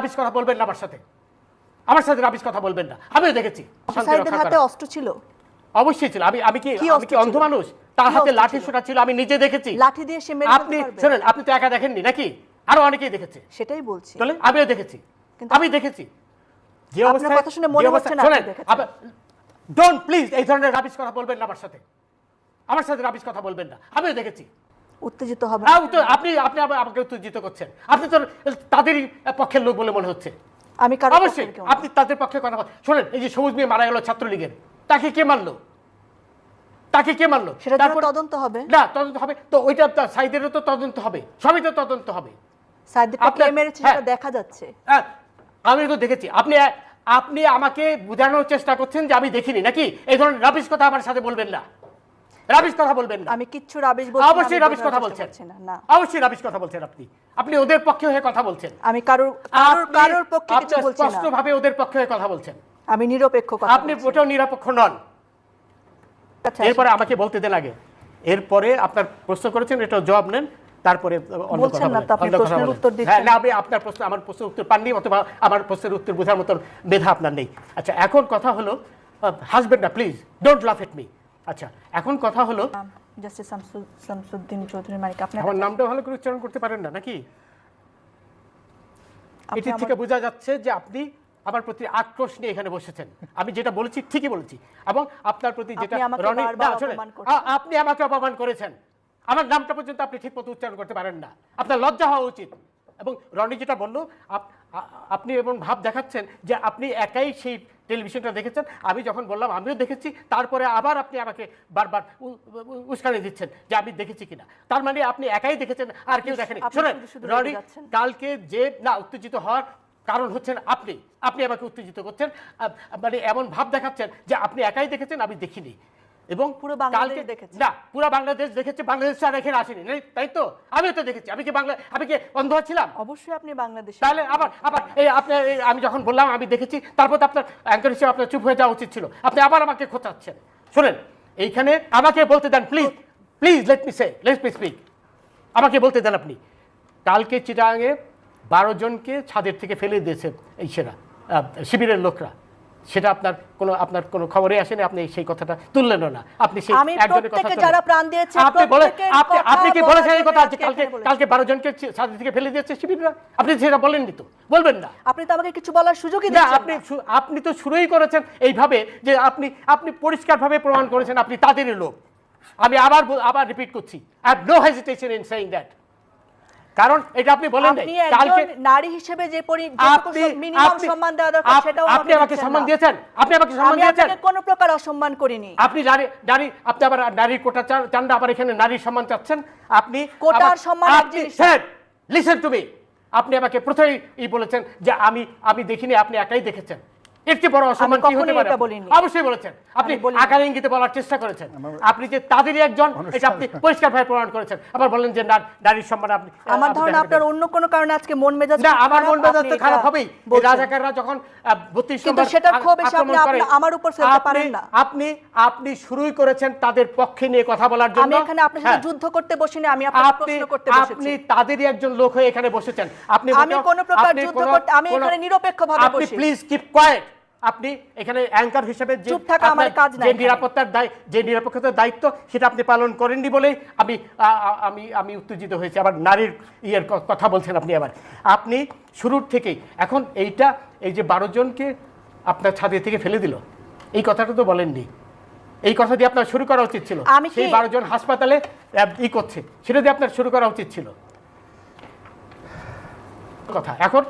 Rubbish কথা বলবেন না আমার সাথে রাবিশ কথা বলবেন না। আমিও দেখেছি অফিসারদের হাতে অস্ত্র ছিল, অবশ্যই ছিল। আমি কি অন্ধ মানুষ? তার হাতে লাঠি সোটা ছিল, আমি নিজে দেখেছি। লাঠি দিয়ে সে মেরে আপনি শুনেন, আপনি তো একা দেখেননি নাকি, আরো অনেকেই দেখেছে। সেটাই বলছি, তাহলে আমিও দেখেছি, আমি দেখেছি যে অবস্থা। কথা শুনে মনে হচ্ছে না আপনি দেখেছেন। ডোন্ট প্লিজ এই ধরনের রাবিশ কথা বলবেন না আমার সাথে রাবিশ কথা বলবেন না। আমিও দেখেছি। উত্তেজিত হবে আপনি আমাকে উত্তেজিত করছেন। আপনি তো তাদেরই পক্ষের লোক বলে মনে হচ্ছে। আমি কারো অবশ্যই আপনি তাদের পক্ষে কথা বলেন। শোনেন, এই যে সবুজ মেয়ে মারা গেল ছাত্রলীগের, তাকে কে মারলো? সেটা তদন্ত হবে না, তদন্ত হবে তো, ওইটা সাইদেরও তো তদন্ত হবে, সবই তো তদন্ত হবে। সাইদকে কে মেরেছে সেটা দেখা যাচ্ছে। আমি তো দেখেছি। আপনি আমাকে বোঝানোর চেষ্টা করছেন যে আমি দেখিনি নাকি? এই ধরনের রাবিশ কথা আমার সাথে বলবেন না, রাবিশ কথা বলবেন না। আমি কিচ্ছু রাবিশ বলছি না। অবশ্যই রাবিশ কথা বলছেন না, অবশ্যই রাবিশ কথা বলছেন। আপনি ওদের পক্ষে হয়ে কথা বলছেন। আমি কারোর পক্ষে কিছু বলছি না। স্পষ্টভাবে ওদের পক্ষে হয়ে কথা বলছেন। আমি নিরপেক্ষ কথা। আপনি ওটাও নিরপেক্ষ নন। এরপরে আমাকে বলতে দেন আগে। এরপরে আপনার প্রশ্ন করেছেন, এটা জবাব নেন, তারপরে অন্য কথা বলেন। হ্যাঁ, না, আপনার প্রশ্ন আমার প্রশ্নের উত্তর পাননি, অথবা আমার প্রশ্নের উত্তর বোঝার মতন মেধা আপনার নেই। আচ্ছা, এখন কথা হলো, হাসবেন না প্লিজ, ডোন্ট লাফ এট মি। আচ্ছা, এখন কথা হলো, জাস্টিস শামসুদ্দিন চৌধুরী মানিক, আপনি আমার নামটা ভালো করে উচ্চারণ করতে পারেন না নাকি? এটি থেকে বোঝা যাচ্ছে যে আপনি আমার প্রতি আক্রোশ নিয়ে এখানে বসেছেন। আমি যেটা বলেছি ঠিকই বলেছি, এবং আপনার প্রতি যেটা আপনি আমাকে অপমান করেছেন, আমার নামটা পর্যন্ত আপনি ঠিক মতো উচ্চারণ করতে পারেন না। আপনার লজ্জা হওয়া উচিত। এবং রনি যেটা বলল, আপনি এমন ভাব দেখাচ্ছেন যে আপনি একাই সেই টেলিভিশনটা দেখেছেন। আমি যখন বললাম আমিও দেখেছি, তারপরে আবার আপনি আমাকে বারবার উস্কানি দিচ্ছেন যে আমি দেখেছি কিনা। তার মানে আপনি একাই দেখেছেন, আর কেউ দেখেনি। শোনেন রনি, কালকে যে না উত্তেজিত হওয়ার কারণ হচ্ছেন আপনি আমাকে উত্তেজিত করছেন, মানে এমন ভাব দেখাচ্ছেন যে আপনি একাই দেখেছেন, আমি দেখিনি। এবং পুরো বাংলাদেশ দেখেছে। না, পুরো বাংলাদেশ দেখেছে, বাংলাদেশ আর এখানে আসেনি, তাই তো? আমিও তো দেখেছি। আমি কি অন্ধ ছিলাম? অবশ্যই আপনি বাংলাদেশে। তাহলে আবার আমি যখন বললাম আমি দেখেছি, তারপর তো আপনার অ্যাঙ্কর হিসেবে আপনার চুপ হয়ে যাওয়া উচিত ছিল। আপনি আবার আমাকে খোঁচাচ্ছেন। শুনেন, এইখানে আমাকে বলতে দেন প্লিজ লেট মি স্পিক। আমাকে বলতে দেন। আপনি কালকে চিটাগাংয়ে 12 জনকে ছাদের থেকে ফেলে দিয়েছে এই শিবিরের লোকরা, সেটা আপনার কোনো খবরে আসেনি, আপনি সেই কথাটা তুললেন না। আপনি সেই একজনের কথা যারা প্রাণ দিয়েছে আপনি কি বলেছেন এই কথা যে কালকে 12 জনকে ছাদের থেকে ফেলে দিয়েছে শিবিররা? আপনি সেটা বলেননি তো, বলবেন না। আপনি তো আমাকে কিছু বলার সুযোগই দিচ্ছেন না। আপনি তো শুরুই করেছেন এইভাবে যে আপনি পরিষ্কারভাবে প্রমাণ করেছেন আপনি তাদেরই লোক। আমি আবার রিপিট করছি, I have no hesitation in saying that. কারণ এটা আপনি বলেন নাই কালকে নারী হিসেবে যে মিনিমাম সম্মান দেওয়া দরকার সেটাও আপনি আমাকে সম্মান দিয়েছেন। আমি আপনাকে কোনো প্রকার অসম্মান করিনি। আপনি আপনি আবার নারীর কোটা চান না, আবার এখানে নারীর সম্মান চাচ্ছেন। আপনি কোটার সম্মান লিসেন টু মি। আপনি আমাকে প্রথমেই বলেছেন যে আমি দেখিনি, আপনি একাই দেখেছেন। এর চেয়ে বড় অসম্মান কি হতে পারে? অবশ্যই বলেছেন। আপনি আকার ইঙ্গিতে বলার চেষ্টা করেছেন। আপনি যে তাদেরই একজন, এটা আপনি পরিষ্কারভাবে প্রমাণ করেছেন। আবার বলেন যে নারীর সম্মান আপনি। আমার ধারণা আপনার অন্য কোনো কারণে আজকে মন মেজাজ না, আমার মন মেজাজ তো খারাপ হবেই। রাজাকাররা যখন 32 নম্বর সেটা খুব বেশি আপনি আমার উপর ফেলতে পারেন না। আপনি শুরুই করেছেন তাদের পক্ষে নিয়ে কথা বলার জন্য। আমি এখানে আপনার সাথে যুদ্ধ করতে বসিনি, আমি আপনাকে প্রশ্ন করতে বসেছি। আপনি তাদেরই একজন লোক হয়ে এখানে বসেছেন। আমি কোনো প্রকার যুদ্ধ করতে, আমি এখানে নিরপেক্ষভাবে বসি। আপনি প্লিজ কিপ কোয়েট। আপনি এখানে অ্যাঙ্কার হিসেবে যে নিরাপত্তার দায়িত্ব সেটা আপনি পালন করেননি বলেই আমি উত্তেজিত হয়েছি। আবার নারীর কথা বলছেন আপনি শুরুর থেকেই। এখন এই যে 12 জনকে আপনার ছাদে থেকে ফেলে দিল, এই কথাটা তো বলেননি। এই কথা দিয়ে আপনার শুরু করা উচিত ছিল। সেই 12 জন হাসপাতালে করছে, সেটা দিয়ে আপনার শুরু করা উচিত ছিল কথা। এখন